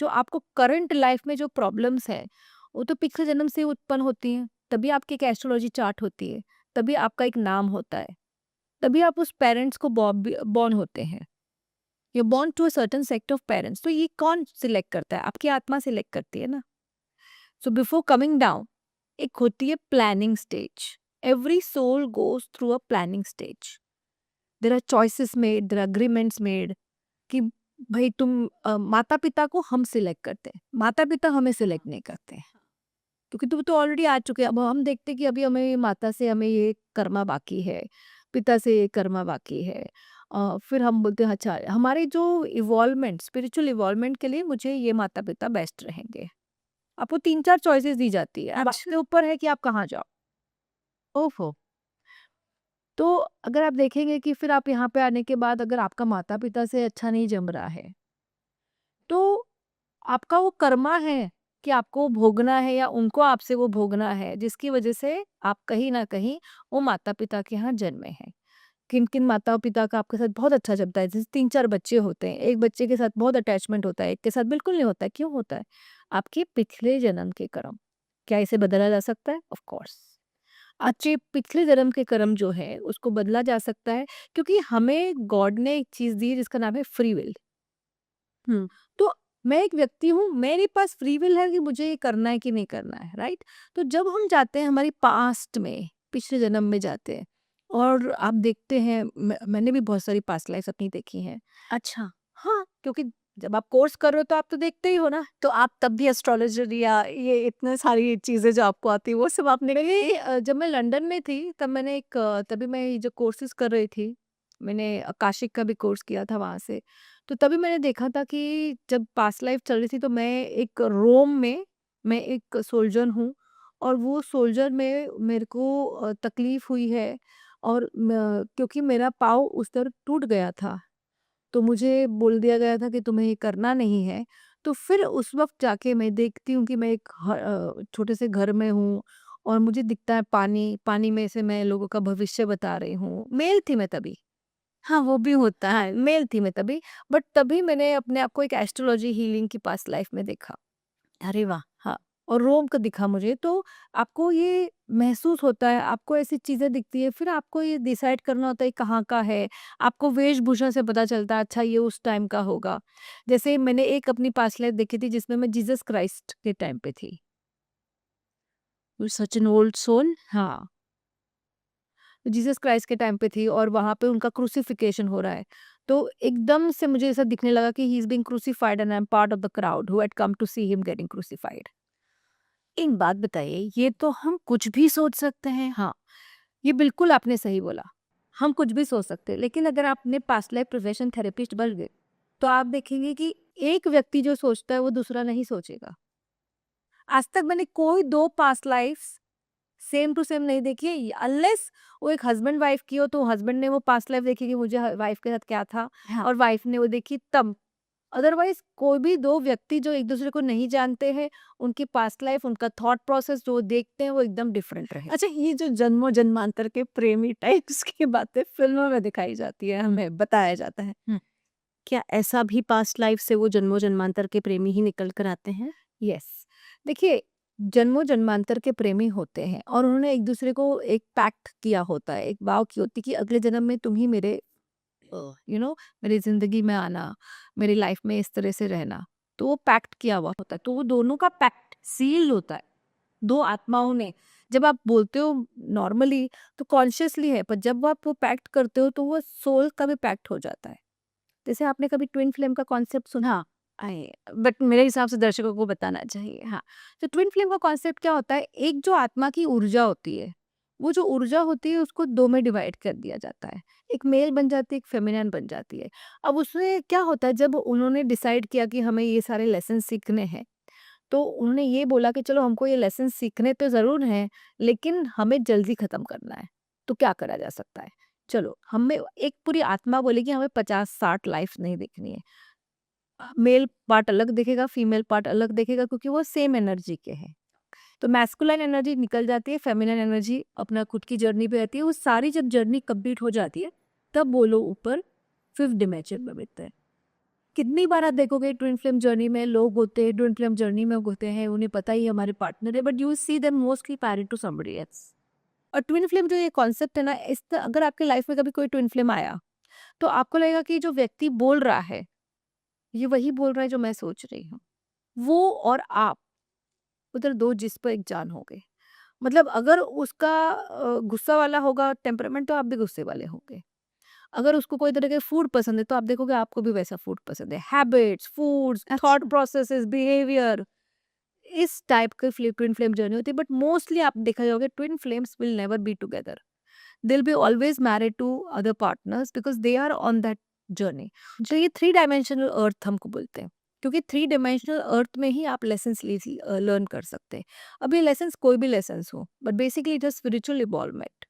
जो आपको current life में जो प्रॉब्लम्स है, वो तो पिछले जन्म से उत्पन्न होती हैं। तभी आपकी एक एस्ट्रोलॉजी चार्ट होती है, तभी आपका एक नाम होता है, तभी आप उस पेरेंट्स को बॉर्न होते हैं। You born to a certain sect of parents. तो ये कौन सिलेक्ट करता है? आपकी आत्मा सिलेक्ट करती है ना। सो बिफोर कमिंग डाउन, एक होती है planning stage. Every soul goes through a planning stage. There are choices made, there are agreements made कि भाई तुम माता पिता को हम सिलेक्ट करते हैं, माता पिता हमें सिलेक्ट नहीं करते हैं, क्योंकि तुम तो ऑलरेडी आ चुके हैं। अब हम देखते हैं कि अभी हमें माता से हमें ये कर्मा बाकी है, पिता से ये कर्मा बाकी है। फिर हम बोलते हैं अच्छा हमारे जो इवॉल्वमेंट, स्पिरिचुअल इवॉल्वमेंट के लिए मुझे ये माता पिता बेस्ट रहेंगे। आपको 3-4 चॉइसेस दी जाती है, अब आपके ऊपर है कि आप कहाँ जाओ। ओहो! तो अगर आप देखेंगे कि फिर आप यहाँ पे आने के बाद अगर आपका माता पिता से अच्छा नहीं जम रहा है, तो आपका वो कर्मा है कि आपको भोगना है या उनको आपसे वो भोगना है, जिसकी वजह से आप कहीं न कहीं वो माता-पिता के यहाँ जन्मे हैं। किन-किन माता-पिता का आपके साथ बहुत अच्छा जमता है, जैसे 3-4 बच्चे होते हैं, एक बच्चे के साथ बहुत अटैचमेंट होता है, एक के साथ बिल्कुल नहीं होता है, क्यों होता है? आपके पिछले जन्म के कर्म। क्या इसे बदला जा सकता है? Of course. अच्छे पिछले जन्म के कर्म जो है, उसको बदला जा सकता है, क्योंकि हमें गॉड ने एक चीज़ दी है जिसका नाम है फ्री विल। हुँ। तो मैं एक व्यक्ति हूँ, मेरे पास फ्री विल है कि मुझे ये करना है कि नहीं करना है, राइट? तो जब हम जाते हैं हमारी पास्ट में, पिछले जन्म में जाते हैं और आप देखते हैं मैंने भी बहुत सारी पास्ट लाइफ़्स अपनी देखी हैं। अच्छा, हाँ, क्योंकि जब आप कोर्स कर रहे हो तो आप तो देखते ही हो ना। तो आप तब भी एस्ट्रोलॉजर या ये इतने सारी चीज़ें जो आपको आती है वो सब आपने मेरे की? जब मैं लंदन में थी तब मैंने तभी मैं ये जो कोर्सेज़ कर रही थी, मैंने अकाशिक का भी कोर्स किया था वहाँ से। तो तभी मैंने देखा था कि जब पास्ट लाइफ़ चल रही थी तो मैं एक रोम में मैं एक सोल्जर हूँ और वो सोल्जर में मेरे को तकलीफ़ हुई है और म क्योंकि मेरा पाँव उस तरफ टूट गया था। तो मुझे बोल दिया गया था कि तुम्हें ये करना नहीं है। तो फिर उस वक़्त जाके मैं देखती हूँ कि मैं एक छोटे से घर में हूँ और मुझे दिखता है पानी, पानी में से मैं लोगों का भविष्य बता रही हूँ। मेल थी मैं तभी, हाँ, वो भी होता है। मेल थी मैं तभी, बट तभी मैंने अपने आप को एक एस्ट्रोलॉजी हीलिंग की पास्ट लाइफ़ में देखा। अरे वाह! हाँ, और रोम का दिखा मुझे, तो आपको ये महसूस होता है, आपको ऐसी चीज़ें दिखती है, फिर आपको ये डिसाइड करना होता है कहाँ का है। आपको वेशभूषा से पता चलता है अच्छा ये उस टाइम का होगा। जैसे मैंने एक अपनी पास्ट लाइफ देखी थी जिसमें मैं जीसस क्राइस्ट के टाइम पे थी। You such an old soul. हाँ, जीसस क्राइस्ट के टाइम पे थी और वहाँ पे उनका क्रूसिफिकेशन हो रहा है। तो एकदम से मुझे ऐसा दिखने लगा कि he is being crucified and I am part of the crowd who had come to see him getting crucified. एक बात बताइए, ये तो हम कुछ भी सोच सकते हैं। हाँ, ये बिल्कुल आपने सही बोला। हम कुछ भी सोच सकते हैं, लेकिन अगर आप अपने पास्ट लाइफ प्रोफेशन थेरेपिस्ट बन गए, तो आप देखेंगे कि एक व्यक्ति जो सोचता है, वो दूसरा नहीं सोचेगा। आज तक मैंने कोई 2 past lives same to same नहीं देखी है, अनलेस वो एक हस्बैंड वाइफ की हो, तो हस्बैंड ने वो पास्ट लाइफ देखी कि मुझे वाइफ के साथ क्या था हाँ। और वाइफ ने वो देखी तब। अदरवाइज़ कोई भी 2 व्यक्ति जो एक-दूसरे को नहीं जानते हैं, उनकी पास्ट लाइफ, उनका थॉट प्रोसेस जो देखते हैं, वो एकदम डिफरेंट रहेगा। अच्छा, ये जो जन्मों-जन्मांतर के प्रेमी टाइप्स की बातें फ़िल्मों में दिखाई जाती है, हमें बताया जाता है। हुँ। क्या ऐसा भी पास्ट लाइफ़ से वो जन्मों-जन्मांतर के प्रेमी ही निकल कर आते हैं? यस, देखिए जन्मों जन्मांतर के प्रेमी होते हैं और उन्होंने एक दूसरे को एक पैक्ट किया होता है, एक वाव की होती है कि अगले जन्म में तुम ही मेरे मेरी जिंदगी में आना, मेरी लाइफ में इस तरह से रहना। तो वो पैक्ट किया हुआ होता है, तो वो दोनों का पैक्ट सील होता है, दो आत्माओं ने। जब आप बोलते हो नॉर्मली तो कॉन्शियसली है, पर जब आप वो पैक्ट करते हो तो वो सोल का भी पैक्ट हो जाता है। जैसे आपने कभी ट्विन फ्लेम का कॉन्सेप्ट सुना? हाँ, आए बट मेरे हिसाब से दर्शकों को बताना चाहिए। हाँ, तो ट्विन फ्लेम का कॉन्सेप्ट क्या होता है, एक जो आत्मा की ऊर्जा होती है, वो जो ऊर्जा होती है उसको 2 में डिवाइड कर दिया जाता है। एक मेल बन जाती है, एक फेमिनिन बन जाती है। अब उसमें क्या होता है, जब उन्होंने डिसाइड किया कि हमें ये सारे लेसन सीखने हैं, तो उन्होंने ये बोला कि चलो हमको ये लेसन सीखने तो ज़रूर हैं, लेकिन हमें जल्दी ख़त्म करना है। तो क्या करा जा सकता है? चलो, हमें एक पूरी आत्मा बोली कि हमें 50-60 लाइफ़ नहीं देखनी है। मेल पार्ट अलग दिखेगा, फीमेल पार्ट अलग दिखेगा, क्योंकि वो सेम एनर्जी के हैं। तो मैस्कुलाइन एनर्जी निकल जाती है, फेमिनिन एनर्जी अपना खुद की जर्नी पे रहती है। वो सारी जब जर्नी कंप्लीट हो जाती है, तब वो लोग ऊपर 5th डिमेंशन में मिलते हैं। कितनी बार आप देखोगे ट्विन फ्लेम जर्नी में लोग होते हैं, ट्विन फ्लेम जर्नी में होते हैं, उन्हें पता ही है हमारे पार्टनर है, but you see them mostly paired to somebody else. और ट्विन फ्लेम जो ये कॉन्सेप्ट है ना, अगर आपके लाइफ में कभी कोई ट्विन फ्लेम आया तो आपको लगेगा कि जो व्यक्ति बोल रहा है ये वही बोल रहा है जो मैं सोच रही हूँ। वो और आप उधर दो जिस पर एक जान हो गए। मतलब अगर उसका गुस्सा वाला होगा टेम्परामेंट तो आप भी गुस्से वाले होंगे। अगर उसको कोई तरह के फूड पसंद है तो आप देखोगे आपको भी वैसा फूड पसंद है। हैबिट्स, फूड्स, थॉट अच्छा। प्रोसेसेस, बिहेवियर, इस टाइप के ट्विन फ्लेम जर्नी होती है। बट मोस्टली आप देखा होगा twin flames will never be together. They'll be always married to other partners because they are on that journey. तो ये थ्री डायमेंशनल अर्थ हमको बोलते हैं, क्योंकि थ्री डायमेंशनल अर्थ में ही आप लेसन लर्न कर सकते हैं। अब ये लेसन कोई भी लेसन हो, but basically it is spiritual evolvement.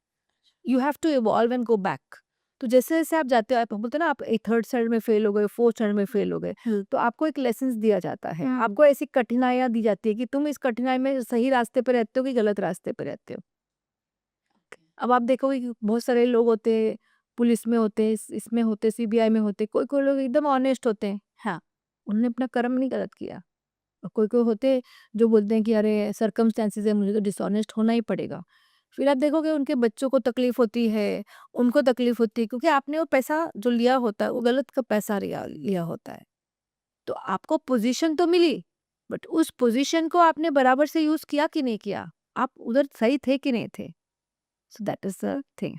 You have to evolve and go back. तो जैसे जैसे आप जाते हो, आप बोलते हैं ना, आप थर्ड स्टैंडर्ड में फेल हो गए, फोर्थ स्टैंडर्ड में फेल हो गए, तो आपको एक लेसन दिया जाता है। आपको ऐसी कठिनाइयाँ दी जाती है कि तुम इस कठिनाई में सही रास्ते पे रहते हो कि गलत रास्ते पे रहते हो। अब आप देखोगे कि बहुत सारे लोग होते हैं, पुलिस में होते हैं, इसमें होते, सीबीआई में होते, कोई-कोई लोग एकदम ऑनेस्ट होते हैं। हाँ। उन्होंने अपना कर्म नहीं गलत किया। और कोई-कोई होते जो बोलते हैं कि अरे सर्कमस्टेंसेस है, मुझे तो डिसऑनेस्ट होना ही पड़ेगा। फिर आप देखोगे उनके बच्चों को तकलीफ होती है, उनको तकलीफ होती है, क्योंकि आपने वो पैसा जो लिया होता है, वो गलत का पैसा लिया लिया होता है। तो आपको पोज़ीशन तो मिली, बट उस पोज़ीशन को आपने बराबर से यूज़ किया कि नहीं किया? आप उधर सही थे कि नहीं थे? So that is the thing.